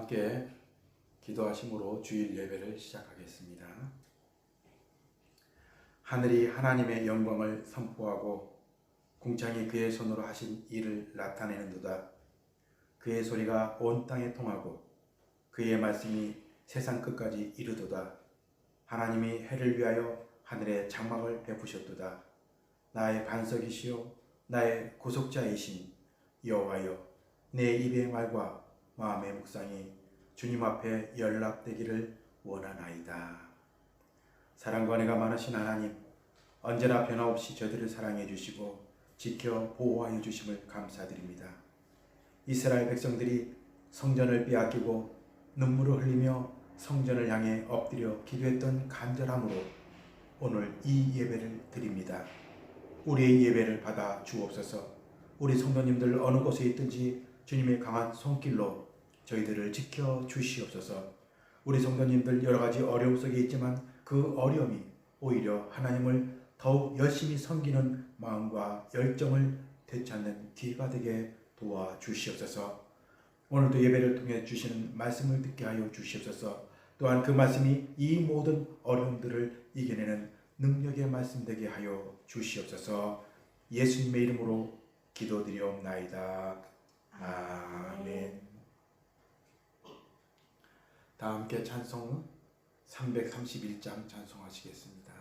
함께 기도하심으로 주일 예배를 시작하겠습니다. 하늘이 하나님의 영광을 선포하고 궁창이 그의 손으로 하신 일을 나타내는도다. 그의 소리가 온 땅에 통하고 그의 말씀이 세상 끝까지 이르도다. 하나님이 해를 위하여 하늘에 장막을 베푸셨도다. 나의 반석이시요 나의 구속자이신 여호와여, 내 입의 말과 마음의 묵상이 주님 앞에 연락되기를 원하나이다. 사랑과 은혜가 많으신 하나님, 언제나 변함없이 저들을 사랑해 주시고 지켜 보호하여 주심을 감사드립니다. 이스라엘 백성들이 성전을 빼앗기고 눈물을 흘리며 성전을 향해 엎드려 기도했던 간절함으로 오늘 이 예배를 드립니다. 우리의 예배를 받아 주옵소서. 우리 성도님들 어느 곳에 있든지 주님의 강한 손길로 저희들을 지켜 주시옵소서. 우리 성도님들 여러 가지 어려움 속에 있지만 그 어려움이 오히려 하나님을 더욱 열심히 섬기는 마음과 열정을 되찾는 기회가 되게 도와주시옵소서. 오늘도 예배를 통해 주시는 말씀을 듣게 하여 주시옵소서. 또한 그 말씀이 이 모든 어려움들을 이겨내는 능력의 말씀 되게 하여 주시옵소서. 예수님의 이름으로 기도드리옵나이다. 아멘. 다 함께 찬송 331장 찬송하시겠습니다.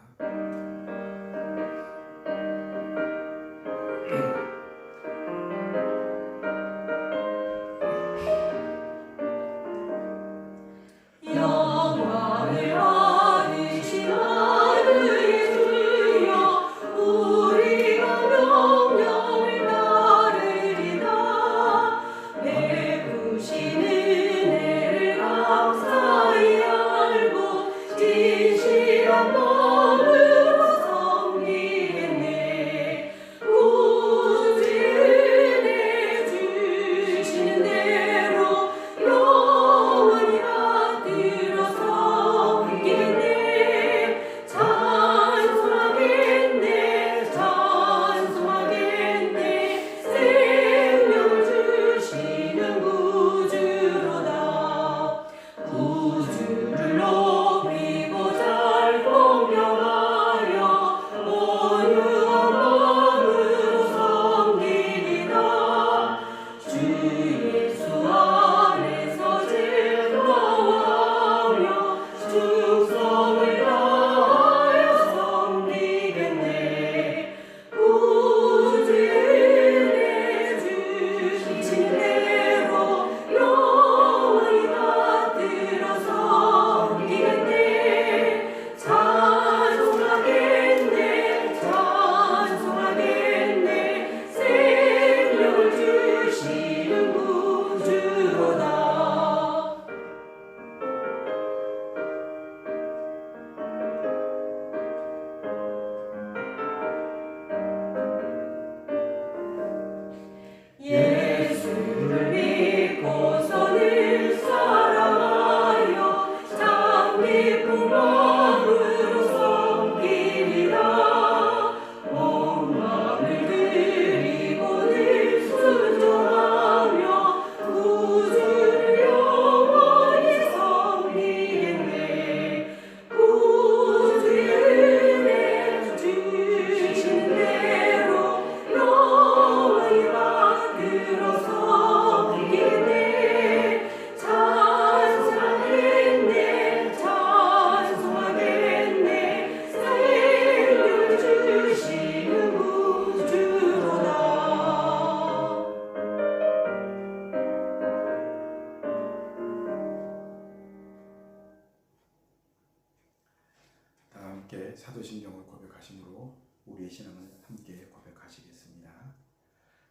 사도신경을 고백하심으로 우리의 신앙을 함께 고백하시겠습니다.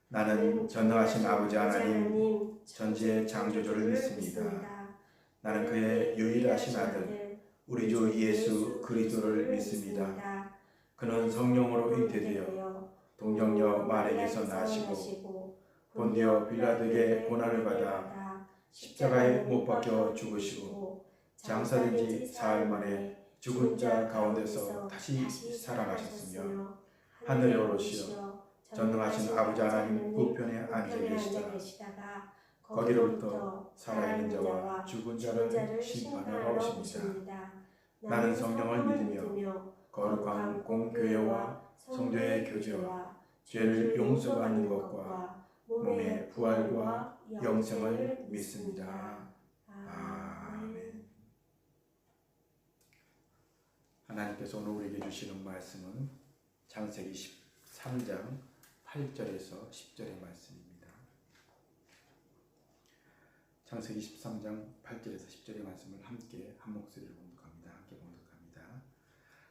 나는 전능하신 아버지 하나님 전지의 창조주를 믿습니다. 나는 그의 유일하신 아들 우리 주 예수 그리스도를 믿습니다. 그는 성령으로 잉태되어 동정녀 마리아에게서 나시고 본디오 빌라도에게 고난을 받아 십자가에 못 박혀 죽으시고 장사된 지 사흘 만에 죽은 자 가운데서 다시 살아나셨으며 하늘에 오르시어 전능하신 아버지 하나님 우편에 앉아 계시다가 거기로부터 살아있는 자와 죽은 자를 심판하러 오십니다. 나는 성령을 믿으며 거룩한 공교회와 성도의 교제와 죄를 용서받는 것과 몸의 부활과 영생을 믿습니다. 아멘. 하나님께서 오늘 우리에게 주시는 말씀은 창세기 13장 8절에서 10절의 말씀입니다. 창세기 13장 8절에서 10절의 말씀을 함께 한 목소리로 봉독합니다. 함께 봉독합니다.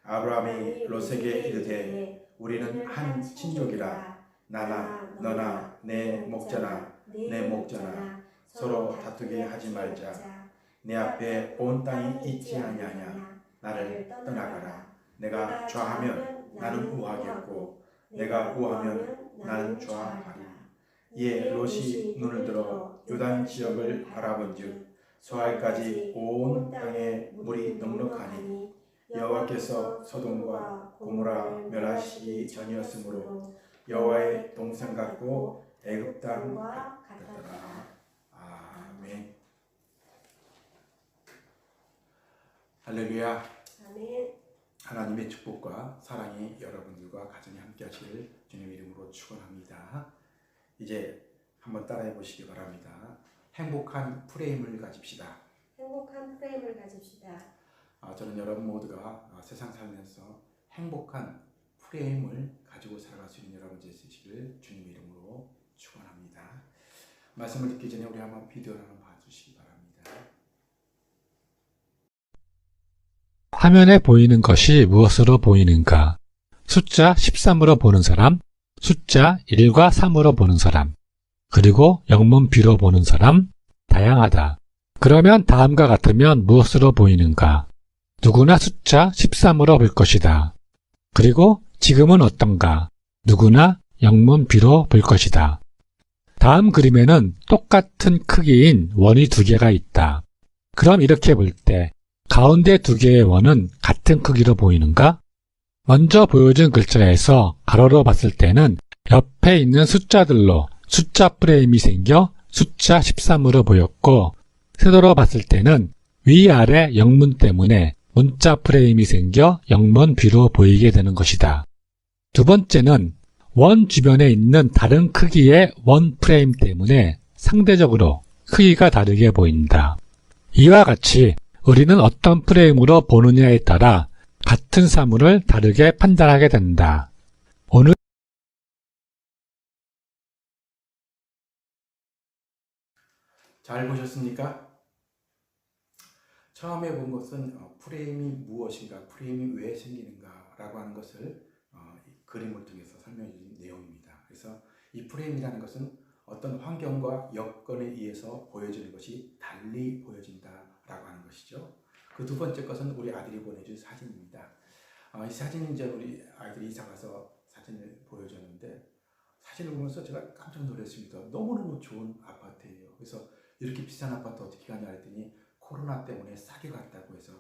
아브라함이 롯에게 이르되 우리는 한 친족이라 나나 너나 내 목자나 서로 다투게 하지 말자. 내 앞에 온 땅이 있지 아니하냐. 나를 떠나가라. 내가 좌하면 나는 우하겠고 내가 우하면 나는 좌하리라. 이에 롯이 눈을 들어 요단 지역을 바라본즉 소알까지 온 땅에 물이 넉넉하니 여호와께서 소돔과 고모라 멸하시기 전이었으므로 여호와의 동산 같고 애굽 땅 같더라. 아멘. 할렐루야. 아멘. 하나님의 축복과 사랑이 여러분들과 가정에 함께 하시기를 주님 이름으로 축원합니다. 이제 한번 따라해 보시기 바랍니다. 행복한 프레임을 가집시다. 행복한 프레임을 가집시다. 저는 여러분 모두가 세상 살면서 행복한 프레임을 가지고 살아갈 수 있는 여러분 되시기를 주님 이름으로 축원합니다. 말씀을 듣기 전에 우리 한번 비디오를 한번 봐주시기 바랍니다. 화면에 보이는 것이 무엇으로 보이는가? 숫자 13으로 보는 사람, 숫자 1과 3으로 보는 사람, 그리고 영문비로 보는 사람, 다양하다. 그러면 다음과 같으면 무엇으로 보이는가? 누구나 숫자 13으로 볼 것이다. 그리고 지금은 어떤가? 누구나 영문비로 볼 것이다. 다음 그림에는 똑같은 크기인 원이 두 개가 있다. 그럼 이렇게 볼 때 가운데 두 개의 원은 같은 크기로 보이는가? 먼저 보여준 글자에서 가로로 봤을 때는 옆에 있는 숫자들로 숫자 프레임이 생겨 숫자 13으로 보였고, 세로로 봤을 때는 위아래 영문 때문에 문자 프레임이 생겨 영문비로 보이게 되는 것이다. 두 번째는 원 주변에 있는 다른 크기의 원 프레임 때문에 상대적으로 크기가 다르게 보인다. 이와 같이 우리는 어떤 프레임으로 보느냐에 따라 같은 사물을 다르게 판단하게 된다. 오늘 잘 보셨습니까? 처음에 본 것은 프레임이 무엇인가, 프레임이 왜 생기는가 라고 하는 것을 그림을 통해서 설명해 주신 내용입니다. 그래서 이 프레임이라는 것은 어떤 환경과 여건에 의해서 보여지는 것이 달리 보여진다 라고 하는 것이죠. 그 두 번째 것은 우리 아들이 보내준 사진입니다. 이 사진은 이제 우리 아이들이 이사 가서 사진을 보여줬는데, 사진을 보면서 제가 깜짝 놀랐습니다. 너무너무 좋은 아파트예요. 그래서 이렇게 비싼 아파트 어떻게 가냐 했더니 코로나 때문에 싸게 갔다고 해서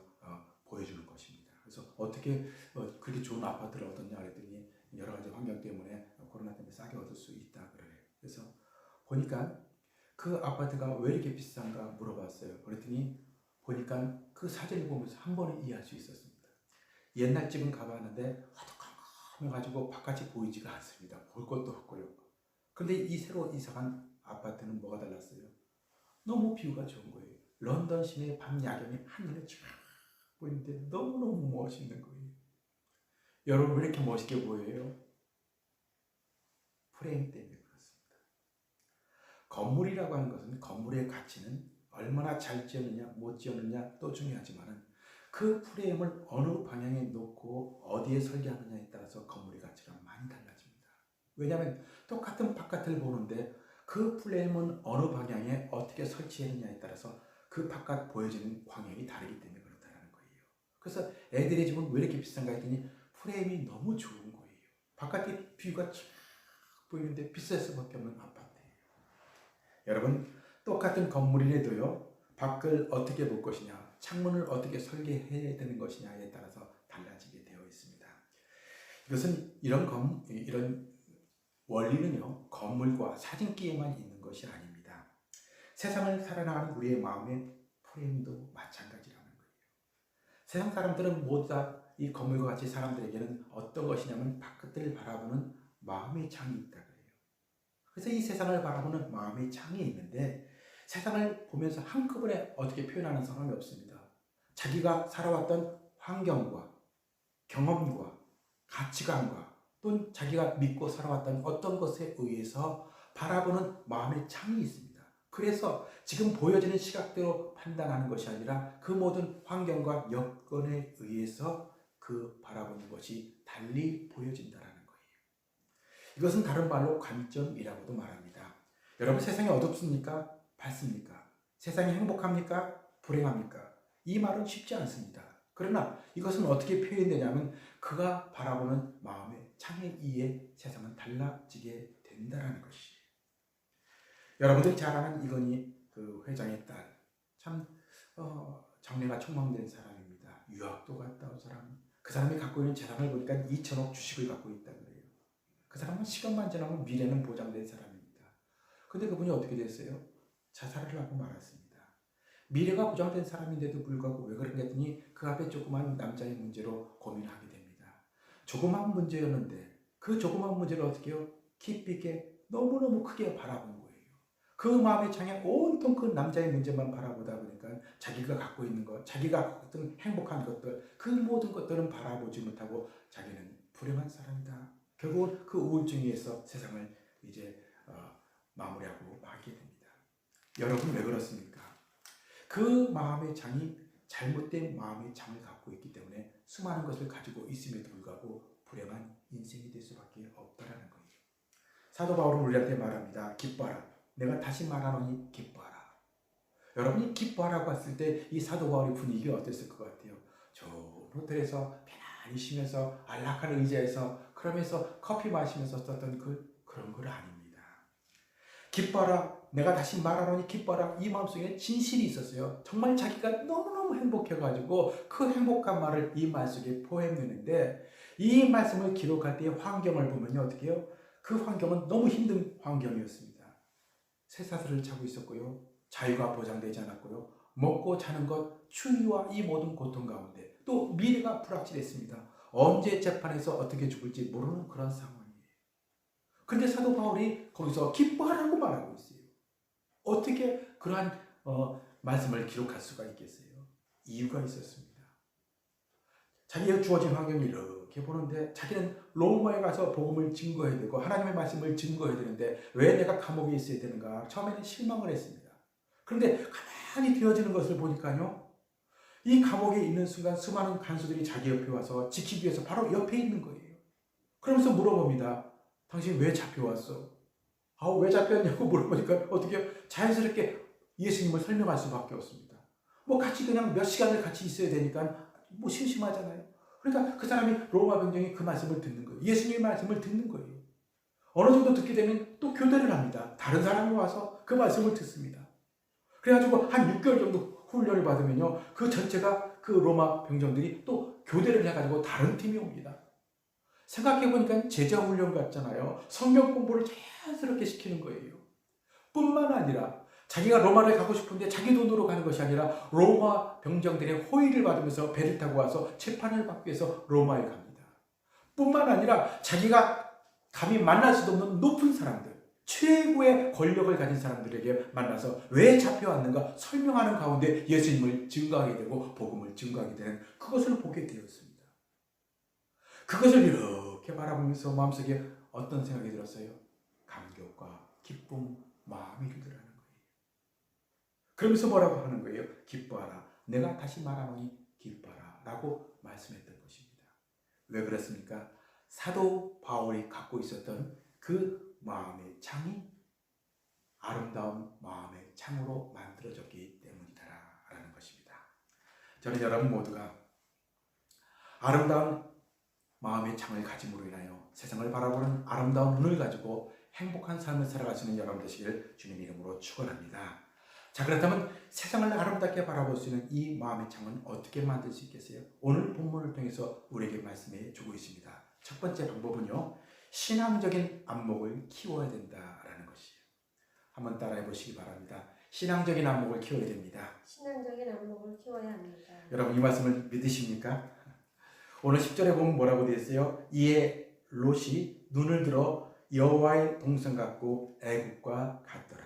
보여주는 것입니다. 그래서 어떻게 그렇게 좋은 아파트를 얻었냐 했더니 여러 가지 환경 때문에 코로나 때문에 싸게 얻을 수 있다 그래요. 그래서 보니까 그 아파트가 왜 이렇게 비싼가 물어봤어요. 그랬더니 보니까 그 사진을 보면서 한 번에 이해할 수 있었습니다. 옛날 집은 가봤는데 어두컴컴해가지고 바깥이 보이지가 않습니다. 볼 것도 없고요. 근데 이 새로 이사간 아파트는 뭐가 달랐어요? 너무 뷰가 좋은 거예요. 런던 시내 밤 야경이 하늘에 쫙 보이는데 너무너무 멋있는 거예요. 여러분 왜 이렇게 멋있게 보여요? 프레임 때문에 그렇습니다. 건물이라고 하는 것은 건물의 가치는 얼마나 잘 지었느냐 못 지었느냐 또 중요하지만 그 프레임을 어느 방향에 놓고 어디에 설계하느냐에 따라서 건물의 가치가 많이 달라집니다. 왜냐하면 똑같은 바깥을 보는데 그 프레임은 어느 방향에 어떻게 설치했느냐에 따라서 그 바깥 보여지는 광역이 다르기 때문에 그렇다는 거예요. 그래서 애들의 집은 왜 이렇게 비싼가 했더니 프레임이 너무 좋은 거예요. 바깥에 뷰가 쫙 보이는데 비쌀 수밖에 없는 아파트예요. 여러분 똑같은 건물이라도요, 밖을 어떻게 볼 것이냐, 창문을 어떻게 설계해야 되는 것이냐에 따라서 달라지게 되어 있습니다. 이것은 이런 원리는요, 건물과 사진기에만 있는 것이 아닙니다. 세상을 살아나가는 우리의 마음의 프레임도 마찬가지라는 거예요. 세상 사람들은 모두 다 이 건물과 같이 사람들에게는 어떤 것이냐면 바깥을 바라보는 마음의 창이 있다 그래요. 그래서 이 세상을 바라보는 마음의 창이 있는데 세상을 보면서 한꺼번에 어떻게 표현하는 사람이 없습니다. 자기가 살아왔던 환경과 경험과 가치관과 또는 자기가 믿고 살아왔던 어떤 것에 의해서 바라보는 마음의 창이 있습니다. 그래서 지금 보여지는 시각대로 판단하는 것이 아니라 그 모든 환경과 여건에 의해서 그 바라보는 것이 달리 보여진다는 거예요. 이것은 다른 말로 관점이라고도 말합니다. 여러분, 세상이 어둡습니까? 밝습니까? 세상이 행복합니까? 불행합니까? 이 말은 쉽지 않습니다. 그러나 이것은 어떻게 표현되냐면 그가 바라보는 마음의 창에 의해 세상은 달라지게 된다는 것이에요. 여러분들이 잘 아는 이건희 그 회장의 딸, 참 장래가 촉망된 사람입니다. 유학도 갔다 온 사람. 그 사람이 갖고 있는 재산을 보니까 2천억 주식을 갖고 있다고 해요. 그 사람은 시간만 지나면 미래는 보장된 사람입니다. 근데 그분이 어떻게 됐어요? 자살을 하고 말았습니다. 미래가 보장된 사람인데도 불구하고 왜 그런가 했더니 그 앞에 조그만 남자의 문제로 고민하게 됩니다. 조그만 문제였는데 그 조그만 문제를 어떻게 해요? 깊이 있게 너무너무 크게 바라본 거예요. 그 마음의 창에 온통 그 남자의 문제만 바라보다 보니까 자기가 갖고 있는 것, 자기가 어떤 행복한 것들, 그 모든 것들은 바라보지 못하고 자기는 불행한 사람이다. 결국은 그 우울증에서 세상을 이제 마무리하고 마게 됩니다. 여러분, 왜 그렇습니까? 그 마음의 창이 잘못된 마음의 창을 갖고 있기 때문에 수많은 것을 가지고 있음에도 불구하고 불행한 인생이 될 수밖에 없다라는 거예요. 사도 바울은 우리한테 말합니다. 기뻐하라. 내가 다시 말하노니 기뻐하라. 여러분이 기뻐하라고 했을 때 이 사도 바울의 분위기가 어땠을 것 같아요? 좋은 호텔에서 편안히 쉬면서 안락한 의자에서 그러면서 커피 마시면서 썼던 그런 건 아닙니다. 기뻐하라. 내가 다시 말하노니 기뻐하라. 이 마음속에 진실이 있었어요. 정말 자기가 너무너무 행복해가지고 그 행복한 말을 이 말 속에 포함했는데 이 말씀을 기록할 때의 환경을 보면요. 어떻게 해요? 그 환경은 너무 힘든 환경이었습니다. 쇠사슬을 차고 있었고요. 자유가 보장되지 않았고요. 먹고 자는 것, 추위와 이 모든 고통 가운데 또 미래가 불확실했습니다. 언제 재판에서 어떻게 죽을지 모르는 그런 상황이에요. 그런데 사도 바울이 거기서 기뻐하라고 말하고 있어요. 어떻게 그러한 말씀을 기록할 수가 있겠어요? 이유가 있었습니다. 자기가 주어진 환경을 이렇게 보는데 자기는 로마에 가서 복음을 증거해야 되고 하나님의 말씀을 증거해야 되는데 왜 내가 감옥에 있어야 되는가? 처음에는 실망을 했습니다. 그런데 가만히 되어지는 것을 보니까요. 이 감옥에 있는 순간 수많은 간수들이 자기 옆에 와서 지키기 위해서 바로 옆에 있는 거예요. 그러면서 물어봅니다. 당신 왜 잡혀왔어? 왜 잡혔냐고 물어보니까 어떻게 자연스럽게 예수님을 설명할 수밖에 없습니다. 같이 그냥 몇 시간을 같이 있어야 되니까 심심하잖아요. 그러니까 그 사람이 로마 병정이 그 말씀을 듣는 거예요. 예수님의 말씀을 듣는 거예요. 어느 정도 듣게 되면 또 교대를 합니다. 다른 사람이 와서 그 말씀을 듣습니다. 그래가지고 한 6개월 정도 훈련을 받으면요. 그 전체가 그 로마 병정들이 또 교대를 해가지고 다른 팀이 옵니다. 생각해보니까 제자 훈련 같잖아요. 성경 공부를 자연스럽게 시키는 거예요. 뿐만 아니라 자기가 로마를 가고 싶은데 자기 돈으로 가는 것이 아니라 로마 병정들의 호의를 받으면서 배를 타고 와서 재판을 받기 위해서 로마에 갑니다. 뿐만 아니라 자기가 감히 만날 수도 없는 높은 사람들, 최고의 권력을 가진 사람들에게 만나서 왜 잡혀왔는가 설명하는 가운데 예수님을 증거하게 되고 복음을 증거하게 되는 그것을 보게 되었습니다. 그것을 이렇게 바라보면서 마음속에 어떤 생각이 들었어요? 감격과 기쁨, 마음이 들더라는 거예요. 그러면서 뭐라고 하는 거예요? 기뻐하라. 내가 다시 말하노니 기뻐하라. 라고 말씀했던 것입니다. 왜 그렇습니까? 사도 바울이 갖고 있었던 그 마음의 창이 아름다운 마음의 창으로 만들어졌기 때문이다라는 것입니다. 저는 여러분 모두가 아름다운 마음의 창을 가짐으로 인하여 세상을 바라보는 아름다운 눈을 가지고 행복한 삶을 살아가시는 여러분 되시길 주님 이름으로 축원합니다. 자, 그렇다면 세상을 아름답게 바라볼 수 있는 이 마음의 창은 어떻게 만들 수 있겠어요? 오늘 본문을 통해서 우리에게 말씀해 주고 있습니다. 첫 번째 방법은요. 신앙적인 안목을 키워야 된다라는 것이에요. 한번 따라해 보시기 바랍니다. 신앙적인 안목을 키워야 됩니다. 신앙적인 안목을 키워야 합니다. 여러분 이 말씀을 믿으십니까? 오늘 10절에 보면 뭐라고 되어 있어요? 이에 롯이 눈을 들어 여호와의 동산 같고 애국과 같더라.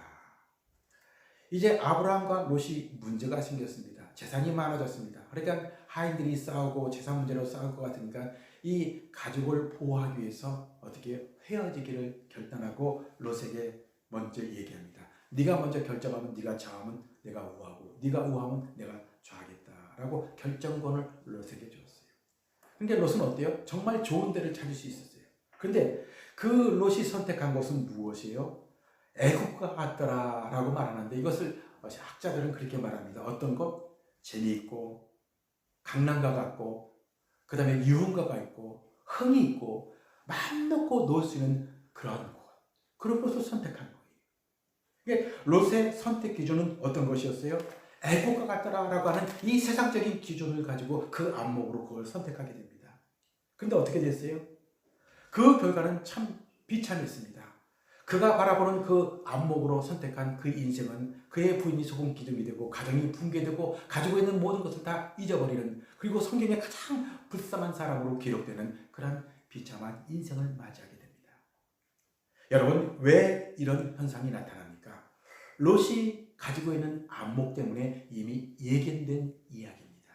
이제 아브라함과 롯이 문제가 생겼습니다. 재산이 많아졌습니다. 그러니까 하인들이 싸우고 재산 문제로 싸울 것 같으니까 이 가족을 보호하기 위해서 어떻게 헤어지기를 결단하고 롯에게 먼저 얘기합니다. 네가 먼저 결정하면 네가 좌하면 내가 우하고 네가 우하면 내가 좌하겠다라고 결정권을 롯에게 줬어요. 근데 롯은 어때요? 정말 좋은 데를 찾을 수 있었어요. 근데 그 롯이 선택한 것은 무엇이에요? 애국과 같더라라고 말하는데 이것을 학자들은 그렇게 말합니다. 어떤 것? 재미있고 강남과 같고 그 다음에 유흥가가 있고 흥이 있고 마음 놓고 놀 수 있는 그런 곳. 그런 것을 선택한 거예요. 이게 롯의 선택 기준은 어떤 것이었어요? 애국과 같더라라고 하는 이 세상적인 기준을 가지고 그 안목으로 그걸 선택하게 됩니다. 근데 어떻게 됐어요? 그 결과는 참 비참했습니다. 그가 바라보는 그 안목으로 선택한 그 인생은 그의 부인이 소금 기둥이 되고 가정이 붕괴되고 가지고 있는 모든 것을 다 잊어버리는, 그리고 성경의 가장 불쌍한 사람으로 기록되는 그런 비참한 인생을 맞이하게 됩니다. 여러분 왜 이런 현상이 나타납니까? 롯이 가지고 있는 안목 때문에 이미 예견된 이야기입니다.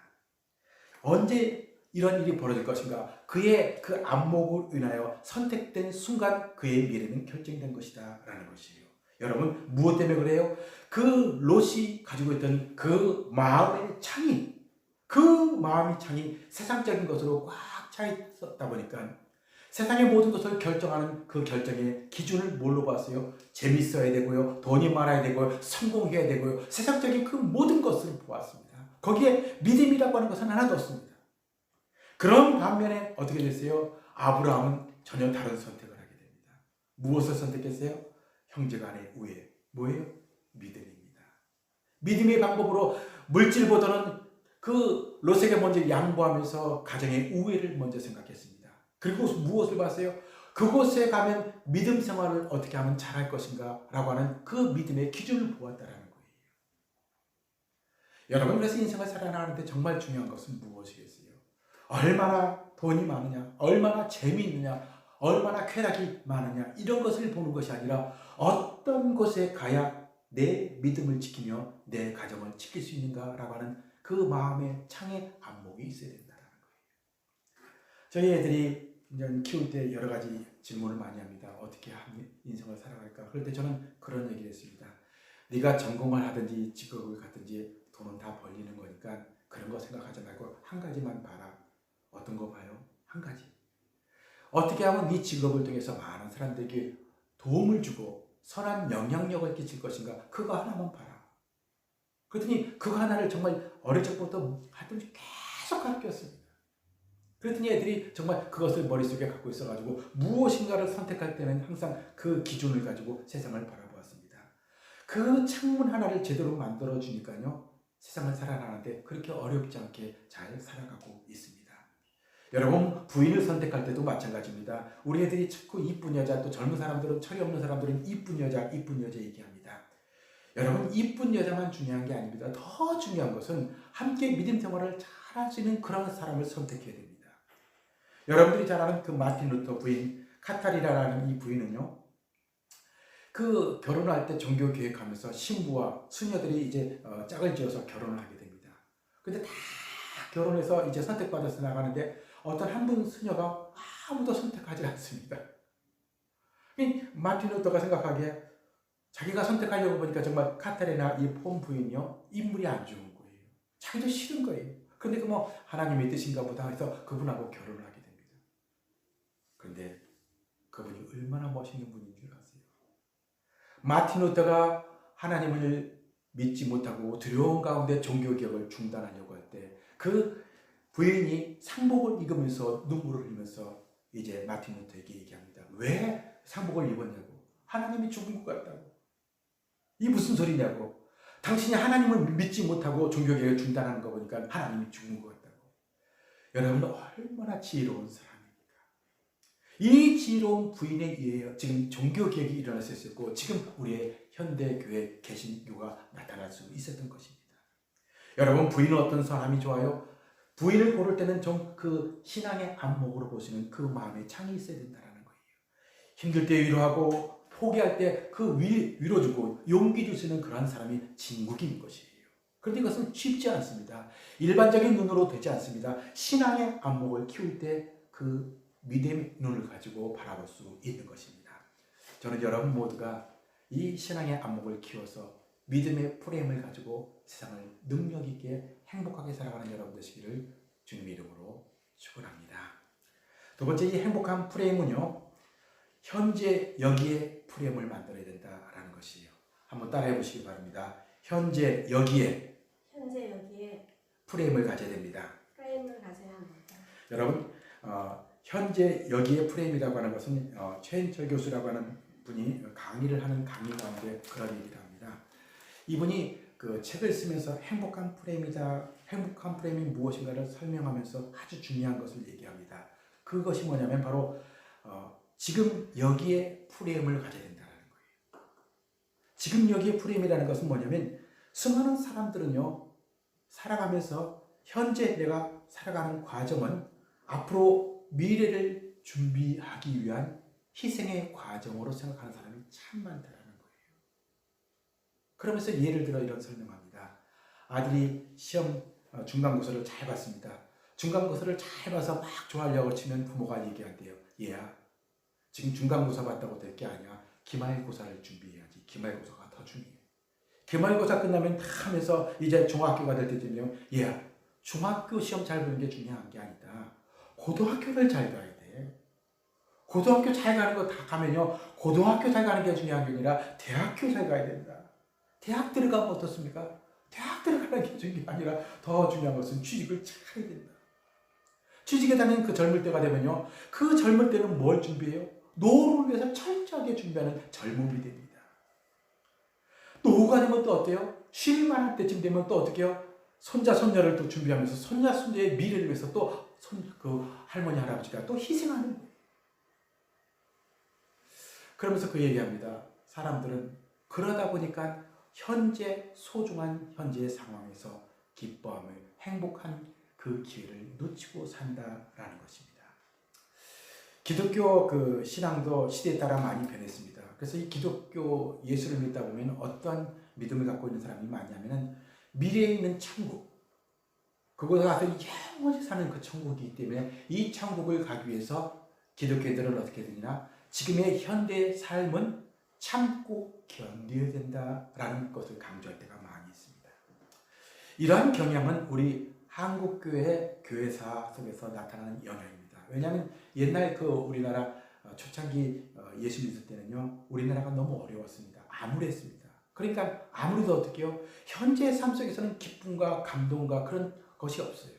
언제 이런 일이 벌어질 것인가? 그의 그 안목을 인하여 선택된 순간 그의 미래는 결정된 것이다 라는 것이에요. 여러분 무엇 때문에 그래요? 그 롯이 가지고 있던 그 마음의 창이, 그 마음의 창이 세상적인 것으로 꽉 차 있었다 보니까 세상의 모든 것을 결정하는 그 결정의 기준을 뭘로 봤어요? 재밌어야 되고요, 돈이 많아야 되고요, 성공해야 되고요, 세상적인 그 모든 것을 보았습니다. 거기에 믿음이라고 하는 것은 하나도 없습니다. 그런 반면에 어떻게 됐어요? 아브라함은 전혀 다른 선택을 하게 됩니다. 무엇을 선택했어요? 형제간의 우애. 뭐예요? 믿음입니다. 믿음의 방법으로 물질보다는 그 롯에게 먼저 양보하면서 가정의 우애를 먼저 생각했습니다. 그리고 무엇을 봤어요? 그곳에 가면 믿음 생활을 어떻게 하면 잘할 것인가 라고 하는 그 믿음의 기준을 보았다는 거예요. 여러분 그래서 인생을 살아가는데 정말 중요한 것은 무엇이겠어요? 얼마나 돈이 많으냐, 얼마나 재미있느냐, 얼마나 쾌락이 많으냐, 이런 것을 보는 것이 아니라 어떤 곳에 가야 내 믿음을 지키며 내 가정을 지킬 수 있는가라고 하는 그 마음의 창의 안목이 있어야 된다는 거예요. 저희 애들이 이제 키울 때 여러 가지 질문을 많이 합니다. 어떻게 인생을 살아갈까? 그럴 때 저는 그런 얘기를 했습니다. 네가 전공을 하든지 직업을 갖든지 돈은 다 벌리는 거니까 그런 거 생각하지 말고 한 가지만 봐라. 어떤 거 봐요? 한 가지. 어떻게 하면 네 직업을 통해서 많은 사람들에게 도움을 주고 선한 영향력을 끼칠 것인가? 그거 하나만 봐라. 그랬더니 그거 하나를 정말 어릴 적부터 하여튼 계속 가르쳤습니다. 그랬더니 애들이 정말 그것을 머릿속에 갖고 있어가지고 무엇인가를 선택할 때는 항상 그 기준을 가지고 세상을 바라보았습니다. 그 창문 하나를 제대로 만들어주니까요, 세상을 살아가는데 그렇게 어렵지 않게 잘 살아가고 있습니다. 여러분 부인을 선택할 때도 마찬가지입니다. 우리 애들이 자꾸 이쁜 여자, 또 젊은 사람들은, 철이 없는 사람들은 이쁜 여자 얘기합니다. 여러분 이쁜 여자만 중요한 게 아닙니다. 더 중요한 것은 함께 믿음 생활을 잘 할 수 있는 그런 사람을 선택해야 됩니다. 여러분들이 잘 아는 그 마틴 루터 부인 카타리나라는 이 부인은요, 그 결혼할 때 종교 계획하면서 신부와 수녀들이 이제 짝을 지어서 결혼을 하게 됩니다. 근데 다 결혼해서 이제 선택받아서 나가는데 어떤 한 분 수녀가 아무도 선택하지 않습니다. 마틴 루터가 생각하기에 자기가 선택하려고 보니까 정말 카타리나 이 폰 부인이요, 인물이 안 좋은 거예요. 자기도 싫은 거예요. 근데 그 뭐 하나님의 뜻인가 보다 해서 그분하고 결혼을 하게 됩니다. 그런데 그분이 얼마나 멋있는 분인 줄 아세요? 마틴 루터가 하나님을 믿지 못하고 두려운 가운데 종교개혁을 중단하려고 할 때 그 부인이 상복을 입으면서 눈물을 흘리면서 이제 마틴 루터에게 얘기합니다. 왜 상복을 입었냐고. 하나님이 죽은 것 같다고. 이 무슨 소리냐고. 당신이 하나님을 믿지 못하고 종교개혁을 중단하는 거 보니까 하나님이 죽은 것 같다고. 여러분 얼마나 지혜로운 사람입니까? 이 지혜로운 부인에 의해 지금 종교개혁이 일어날 수 있었고 지금 우리의 현대교회 개신교가 나타날 수 있었던 것입니다. 여러분, 부인은 어떤 사람이 좋아요? 부인을 고를 때는 좀 그 신앙의 안목으로 보시는 그 마음의 창이 있어야 된다는 거예요. 힘들 때 위로하고 포기할 때 그 위로주고 용기 줄 수 있는 그러한 사람이 진국인 것이에요. 그런데 이것은 쉽지 않습니다. 일반적인 눈으로 되지 않습니다. 신앙의 안목을 키울 때 그 믿음의 눈을 가지고 바라볼 수 있는 것입니다. 저는 여러분 모두가 이 신앙의 안목을 키워서 믿음의 프레임을 가지고 세상을 능력 있게 행복하게 살아가는 여러분 되시기를 주님의 이름으로 축원합니다. 두 번째, 이 행복한 프레임은요, 현재 여기에 프레임을 만들어야 된다라는 것이에요. 한번 따라해 보시기 바랍니다. 현재 여기에 프레임을 가져야 됩니다. 프레임을 가져야 합니다. 여러분, 현재 여기에 프레임이라고 하는 것은 최인철 교수라고 하는 분이 강의를 하는 강의 가운데 그런 얘기를 합니다. 이분이 그 책을 쓰면서 행복한 프레임이다, 행복한 프레임이 무엇인가를 설명하면서 아주 중요한 것을 얘기합니다. 그것이 뭐냐면 바로 지금 여기에 프레임을 가져야 된다는 거예요. 지금 여기에 프레임이라는 것은 뭐냐면 수많은 사람들은요, 살아가면서 현재 내가 살아가는 과정은 앞으로 미래를 준비하기 위한 희생의 과정으로 생각하는 사람이 참 많다는 거예요. 그러면서 예를 들어 이런 설명합니다. 아들이 시험 중간고사를 잘 봤습니다. 중간고사를 잘 봐서 막 좋아하려고 치면 부모가 얘기한대요. 얘야, 지금 중간고사 봤다고 될 게 아니야. 기말고사를 준비해야지. 기말고사가 더 중요해. 기말고사 끝나면 다 하면서 이제 중학교가 될 때쯤이면 얘야, 중학교 시험 잘 보는 게 중요한 게 아니다. 고등학교를 잘 가야 돼. 고등학교 잘 가는 거 다 가면요, 고등학교 잘 가는 게 중요한 게 아니라 대학교 잘 가야 된다. 대학 들어가면 어떻습니까? 대학 들어가는 게 중요한 게 아니라 더 중요한 것은 취직을 잘 해야 된다. 취직에 다니는 그 젊을 때가 되면요, 그 젊을 때는 뭘 준비해요? 노후를 위해서 철저하게 준비하는 젊음이 됩니다. 노후가 되면 또 어때요? 쉴만 할 때쯤 되면 또 어떻게 해요? 손자, 손녀를 또 준비하면서 손자, 손녀의 미래를 위해서 또 그 할머니, 할아버지가 또 희생하는 거예요. 그러면서 그 얘기합니다. 사람들은 그러다 보니까 현재 소중한 현재의 상황에서 기뻐함을, 행복한 그 기회를 놓치고 산다라는 것입니다. 기독교 그 신앙도 시대에 따라 많이 변했습니다. 그래서 이 기독교 예수를 믿다 보면 어떤 믿음을 갖고 있는 사람이 많냐면은 미래에 있는 천국, 그곳에 가서 영원히 사는 그 천국이기 때문에 이 천국을 가기 위해서 기독교인들은 어떻게 되느냐, 지금의 현대의 삶은 참고 견뎌야 된다라는 것을 강조할 때가 많이 있습니다. 이러한 경향은 우리 한국교회 교회사 속에서 나타나는 영향입니다. 왜냐하면 옛날 그 우리나라 초창기 예수 믿을 때는요, 우리나라가 너무 어려웠습니다. 암울했습니다. 그러니까 아무래도 어떻게 해요? 현재의 삶 속에서는 기쁨과 감동과 그런 것이 없어요.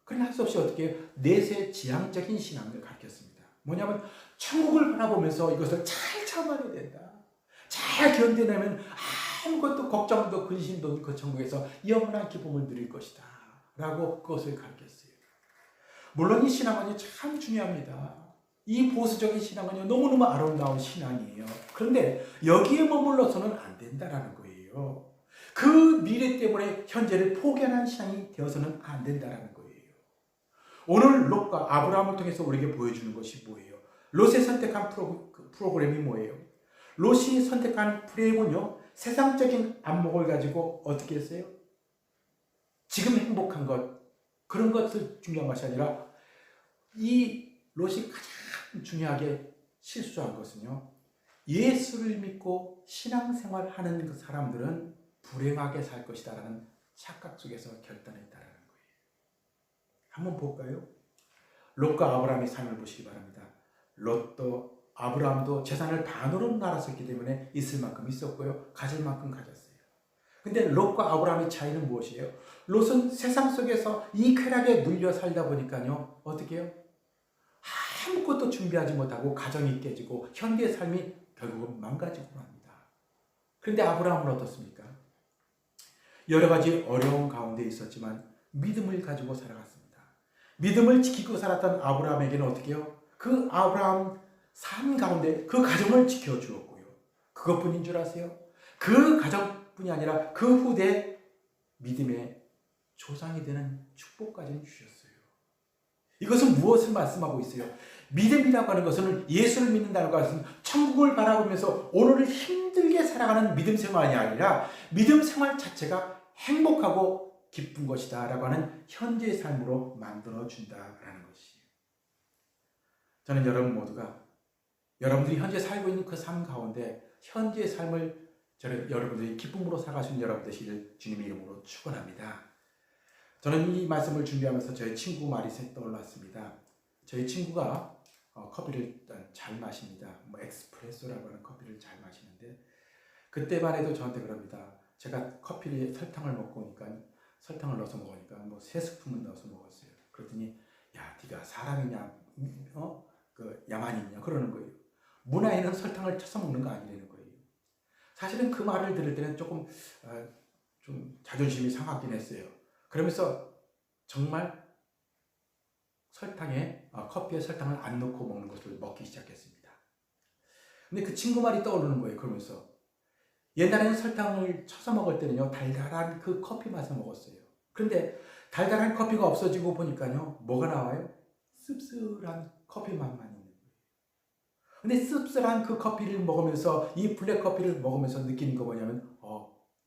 그러나 할 수 없이 어떻게 해요? 내세 지향적인 신앙을 가르쳤습니다. 뭐냐면 천국을 바라보면서 이것을 잘 참아야 된다. 잘 견뎌내면 아무것도 걱정도 근심도 그 천국에서 영원한 기쁨을 누릴 것이다 라고 그것을 가르쳤어요. 물론 이 신앙은요, 참 중요합니다. 이 보수적인 신앙은요, 너무너무 아름다운 신앙이에요. 그런데 여기에 머물러서는 안 된다라는 거예요. 그 미래 때문에 현재를 포기하는 신앙이 되어서는 안 된다라는 거예요. 오늘 롯과 아브라함을 통해서 우리에게 보여주는 것이 뭐예요? 롯이 선택한 프로그램이 뭐예요? 롯이 선택한 프레임은요, 세상적인 안목을 가지고 어떻게 했어요? 지금 행복한 것, 그런 것을 중요한 것이 아니라 이 롯이 가장 중요하게 실수한 것은요, 예수를 믿고 신앙생활 하는 그 사람들은 불행하게 살 것이다 라는 착각 속에서 결단했다라는 거예요. 한번 볼까요? 롯과 아브라함의 삶을 보시기 바랍니다. 롯도 아브라함도 재산을 반으로 나눴었기 때문에 있을 만큼 있었고요, 가질 만큼 가졌어요. 근데 롯과 아브라함의 차이는 무엇이에요? 롯은 세상 속에서 이 쾌락에 눌려 살다 보니까요, 어떻게 해요? 아무것도 준비하지 못하고 가정이 깨지고 현대의 삶이 결국은 망가지고 맙니다. 그런데 아브라함은 어떻습니까? 여러 가지 어려운 가운데 있었지만 믿음을 가지고 살아갔습니다. 믿음을 지키고 살았던 아브라함에게는 어떻게 해요? 그 아브라함 삶 가운데 그 가정을 지켜주었고요. 그것뿐인 줄 아세요? 그 가정뿐이 아니라 그 후대 믿음의 조상이 되는 축복까지 주셨어요. 이것은 무엇을 말씀하고 있어요? 믿음이라고 하는 것은 예수를 믿는다는 것은 천국을 바라보면서 오늘을 힘들게 살아가는 믿음 생활이 아니라 믿음 생활 자체가 행복하고 기쁜 것이다 라고 하는 현재의 삶으로 만들어준다라는 것이에요. 저는 여러분 모두가 여러분들이 현재 살고 있는 그 삶 가운데 현재의 삶을 여러분들이 기쁨으로 살아갈 수 있는 여러분 되시기를 주님의 이름으로 축원합니다. 저는 이 말씀을 준비하면서 저희 친구 말이 떠올랐습니다. 저희 친구가 커피를 일단 잘 마십니다. 에스프레소라고 하는 커피를 잘 마시는데 그때만 해도 저한테 그럽니다. 제가 커피에 설탕을 먹고 오니까 설탕을 넣어서 먹으니까 3스푼은 넣어서 먹었어요. 그랬더니 야, 네가 사람이냐, 그 야만이냐 그러는 거예요. 문화에는 설탕을 쳐서 먹는 거 아니라는 거예요. 사실은 그 말을 들을 때는 조금 좀 자존심이 상하긴 했어요. 그러면서 정말 커피에 설탕을 안 넣고 먹는 것을 먹기 시작했습니다. 근데 그 친구 말이 떠오르는 거예요. 그러면서 옛날에는 설탕을 쳐서 먹을 때는요, 달달한 그 커피 맛을 먹었어요. 그런데 달달한 커피가 없어지고 보니까요, 뭐가 나와요? 씁쓸한 커피 맛만 있는 거예요. 근데 씁쓸한 그 커피를 먹으면서, 이 블랙 커피를 먹으면서 느끼는 거 뭐냐면,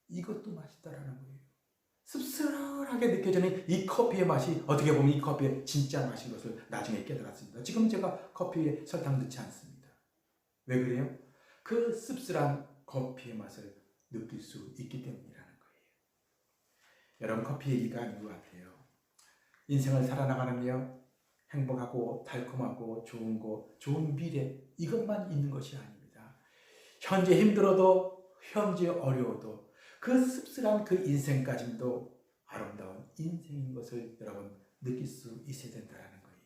이것도 맛있다라는 거예요. 씁쓸하게 느껴지는 이 커피의 맛이 어떻게 보면 이 커피의 진짜 맛인 것을 나중에 깨달았습니다. 지금 제가 커피에 설탕 넣지 않습니다. 왜 그래요? 그 씁쓸한 커피의 맛을 느낄 수 있기 때문이라는 거예요. 여러분, 커피 얘기가 아닌 것 같아요. 인생을 살아나가는데요, 행복하고 달콤하고 좋은 미래, 이것만 있는 것이 아닙니다. 현재 힘들어도, 현재 어려워도 그 씁쓸한 그 인생까지도 아름다운 인생인 것을 여러분 느낄 수 있어야 된다는 거예요.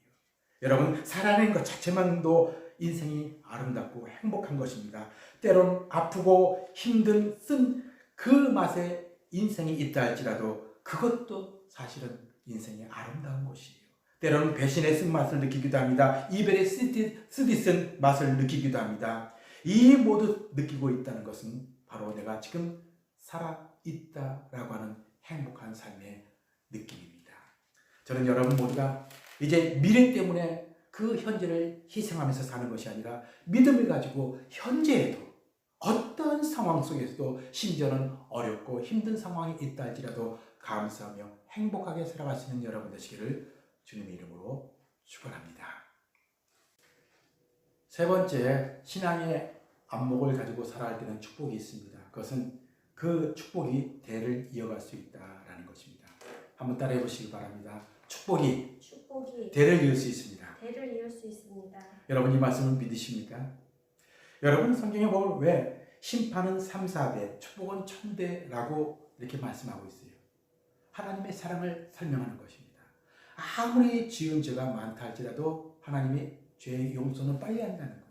여러분, 살아내는 것 자체만도 인생이 아름답고 행복한 것입니다. 때론 아프고 힘든 쓴 그 맛에 인생이 있다 할지라도 그것도 사실은 인생의 아름다운 것이에요. 때로는 배신의 쓴맛을 느끼기도 합니다. 이별의 쓰디쓴 맛을 느끼기도 합니다. 이 모두 느끼고 있다는 것은 바로 내가 지금 살아있다라고 하는 행복한 삶의 느낌입니다. 저는 여러분 모두가 이제 미래 때문에 그 현재를 희생하면서 사는 것이 아니라 믿음을 가지고 현재에도 어떤 상황 속에서도 심지어는 어렵고 힘든 상황이 있다 할지라도 감사하며 행복하게 살아갈 수 있는 여러분 되시기를 주님의 이름으로 축원합니다. 세 번째, 신앙의 안목을 가지고 살아갈 때는 축복이 있습니다. 그것은 그 축복이 대를 이어갈 수 있다라는 것입니다. 한번 따라해 보시기 바랍니다. 축복이 대를 이을 수 있습니다. 대를 이을 수 있습니다. 여러분, 이 말씀을 믿으십니까? 여러분, 성경에 보면 왜 심판은 3, 4대, 축복은 1000대라고 이렇게 말씀하고 있어요. 하나님의 사랑을 설명하는 것입니다. 아무리 지은 죄가 많다 할지라도 하나님의 죄의 용서는 빨리 한다는 거예요.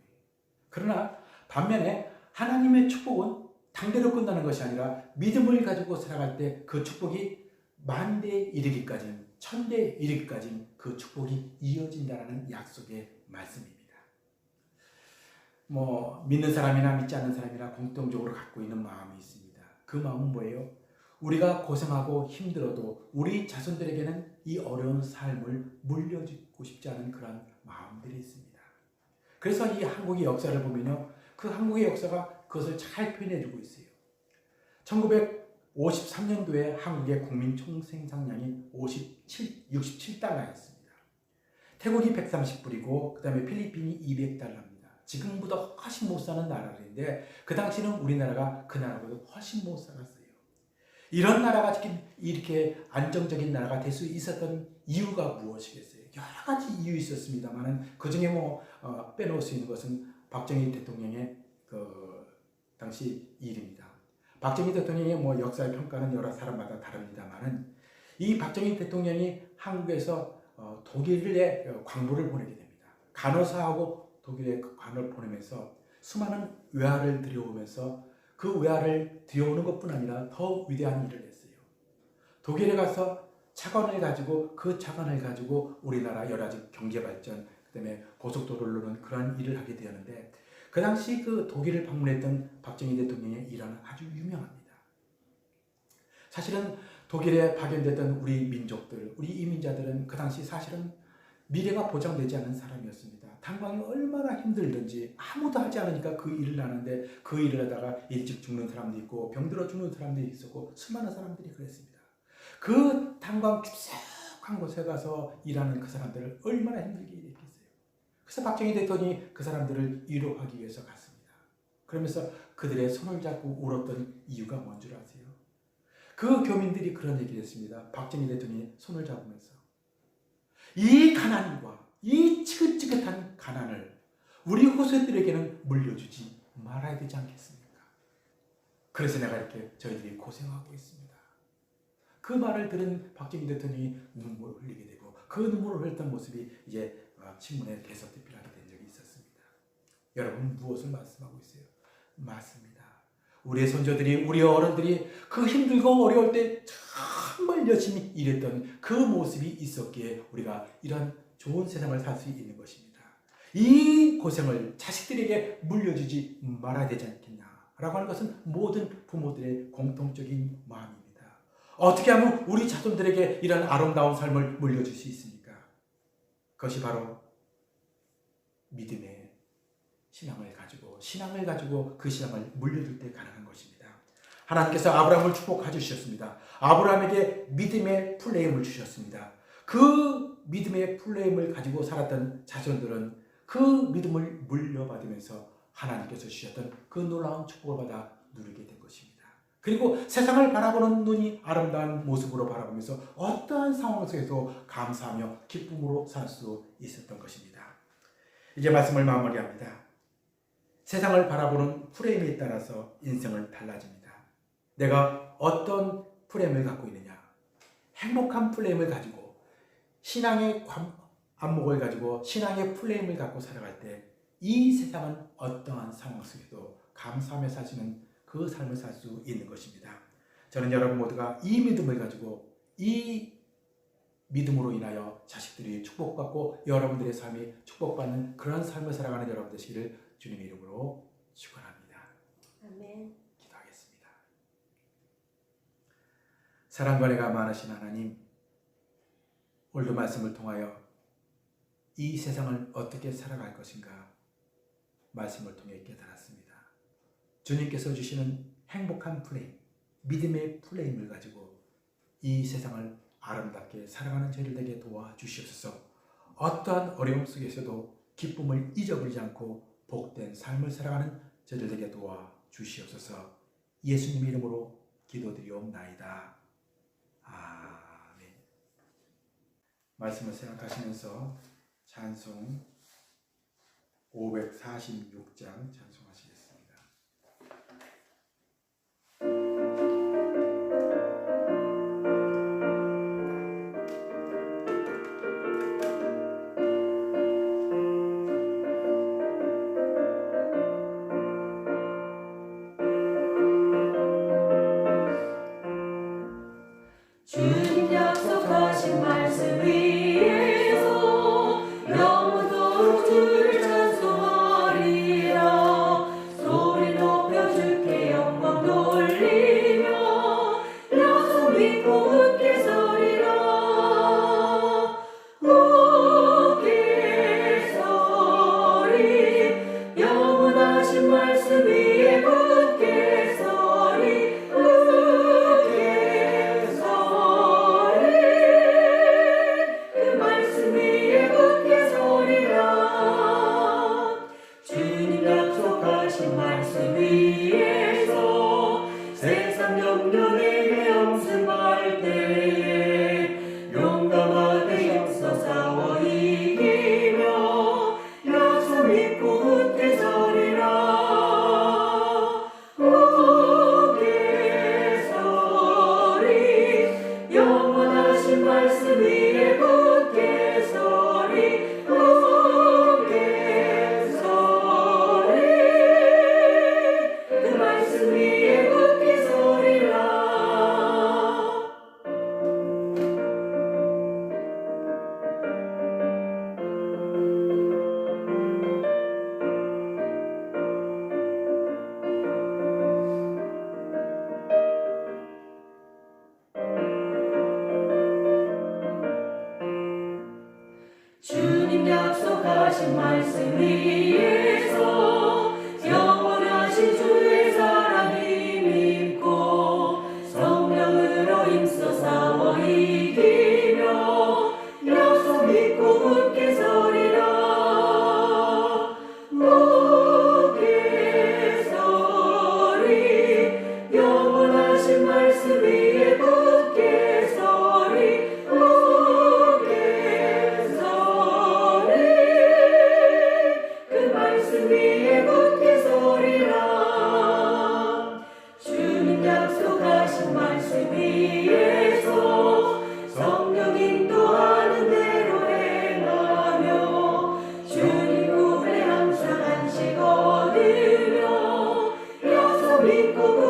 그러나 반면에 하나님의 축복은 당대로 끝나는 것이 아니라 믿음을 가지고 살아갈 때 그 축복이 10,000대에 이르기까지는, 1000대에 이르기까지는 그 축복이 이어진다는 약속의 말씀입니다. 믿는 사람이나 믿지 않는 사람이나 공통적으로 갖고 있는 마음이 있습니다. 그 마음은 뭐예요? 우리가 고생하고 힘들어도 우리 자손들에게는 이 어려운 삶을 물려주고 싶지 않은 그런 마음들이 있습니다. 그래서 이 한국의 역사를 보면요, 그 한국의 역사가 그것을 잘 표현해주고 있어요. 1953년도에 한국의 국민 총생산량이 67달러였습니다. 태국이 130불이고 그 다음에 필리핀이 200달러입니다. 지금보다 훨씬 못 사는 나라인데 그 당시는 우리나라가 그 나라보다 훨씬 못 살았어요. 이런 나라가 이렇게 안정적인 나라가 될 수 있었던 이유가 무엇이겠어요? 여러 가지 이유 있었습니다만은 그 중에 빼놓을 수 있는 것은 박정희 대통령의 그 당시 일입니다. 박정희 대통령의 역사의 평가는 여러 사람마다 다릅니다만은 이 박정희 대통령이 한국에서 독일에 광부를 보내게 됩니다. 간호사하고 독일에 관을 보내면서 수많은 외화를 들여오면서 그 외화를 들여오는 것뿐 아니라 더 위대한 일을 했어요. 독일에 가서 차관을 가지고 그 차관을 가지고 우리나라 여러 가지 경제 발전, 그다음에 고속도로로는 그러한 일을 하게 되었는데 그 당시 그 독일을 방문했던 박정희 대통령의 일화는 아주 유명합니다. 사실은 독일에 파견됐던 우리 민족들, 우리 이민자들은 그 당시 사실은 미래가 보장되지 않은 사람이었습니다. 탄광이 얼마나 힘들든지 아무도 하지 않으니까 그 일을 하는데 그 일을 하다가 일찍 죽는 사람도 있고 병들어 죽는 사람도 있었고 수많은 사람들이 그랬습니다. 그 탄광 깊숙한 곳에 가서 일하는 그 사람들을 얼마나 힘들게 일했겠어요. 그래서 박정희 대통령이 그 사람들을 위로하기 위해서 갔습니다. 그러면서 그들의 손을 잡고 울었던 이유가 뭔 줄 아세요? 그 교민들이 그런 얘기를 했습니다. 박정희 대통령이 손을 잡으면서 이 가난과 이 지긋지긋한 가난을 우리 후세들에게는 물려주지 말아야 되지 않겠습니까? 그래서 내가 이렇게 저희들이 고생하고 있습니다. 그 말을 들은 박정희 대통령이 눈물을 흘리게 되고 그 눈물을 흘렸던 모습이 이제 신문에 계속 대필하게 된 적이 있었습니다. 여러분 무엇을 말씀하고 있어요? 맞습니다. 우리의 손자들이 우리 어른들이 그 힘들고 어려울 때 정말 열심히 일했던 그 모습이 있었기에 우리가 이런 좋은 세상을 살 수 있는 것입니다. 이 고생을 자식들에게 물려주지 말아야 되지 않겠냐라고 하는 것은 모든 부모들의 공통적인 마음입니다. 어떻게 하면 우리 자손들에게 이런 아름다운 삶을 물려줄 수 있습니까? 그것이 바로 믿음의 신앙을 가지고 그 신앙을 물려줄 때 가능한 것입니다. 하나님께서 아브라함을 축복해 주셨습니다. 아브라함에게 믿음의 플레임을 주셨습니다. 그 믿음의 플레임을 가지고 살았던 자손들은 그 믿음을 물려받으면서 하나님께서 주셨던 그 놀라운 축복을 받아 누리게 된 것입니다. 그리고 세상을 바라보는 눈이 아름다운 모습으로 바라보면서 어떠한 상황 속에서 감사하며 기쁨으로 살 수 있었던 것입니다. 이제 말씀을 마무리합니다. 세상을 바라보는 프레임에 따라서 인생을 달라집니다. 내가 어떤 프레임을 갖고 있느냐? 행복한 프레임을 가지고 신앙의 안목을 가지고 신앙의 프레임을 갖고 살아갈 때 이 세상은 어떠한 상황 속에도 감사하며 사시는 그 삶을 살 수 있는 것입니다. 저는 여러분 모두가 이 믿음을 가지고 이 믿음으로 인하여 자식들이 축복받고 여러분들의 삶이 축복받는 그런 삶을 살아가는 여러분 되시기를 주님의 이름으로 축원합니다. 아멘. 기도하겠습니다. 사랑과 은혜가 많으신 하나님, 오늘도 말씀을 통하여 이 세상을 어떻게 살아갈 것인가 말씀을 통해 깨달았습니다. 주님께서 주시는 행복한 플레임, 믿음의 플레임을 가지고 이 세상을 아름답게 살아가는 저희들에게 도와주시옵소서. 어떠한 어려움 속에서도 기쁨을 잊어버리지 않고 복된 삶을 살아가는 저희들에게 도와주시옵소서. 예수님 이름으로 기도드리옵나이다. 아멘. 말씀을 생각하시면서 찬송 546장 찬송하시겠습니다. 주님 약속하신 말씀 위에서 영원토록 주를 찬송하리라.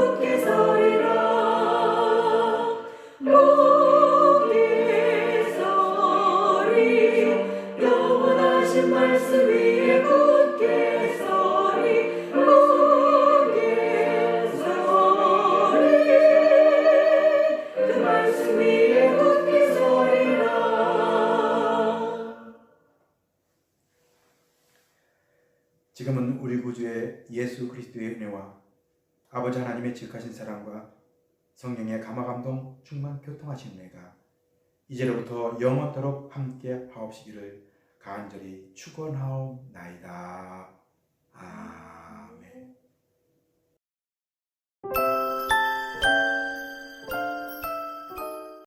굳게 서리라 굳게 서리 영원하신 말씀 위에 굳게 서리 굳게 서리 그 말씀 위에 굳게 서리라. 지금은 우리 구주의 예수 그리스도의 은혜와 아버지 하나님의 지극하신 사랑과 성령의 감화감동 충만 교통하신 은혜가 이제로부터 영원토록 함께 하옵시기를 간절히 축원하옵나이다. 아멘.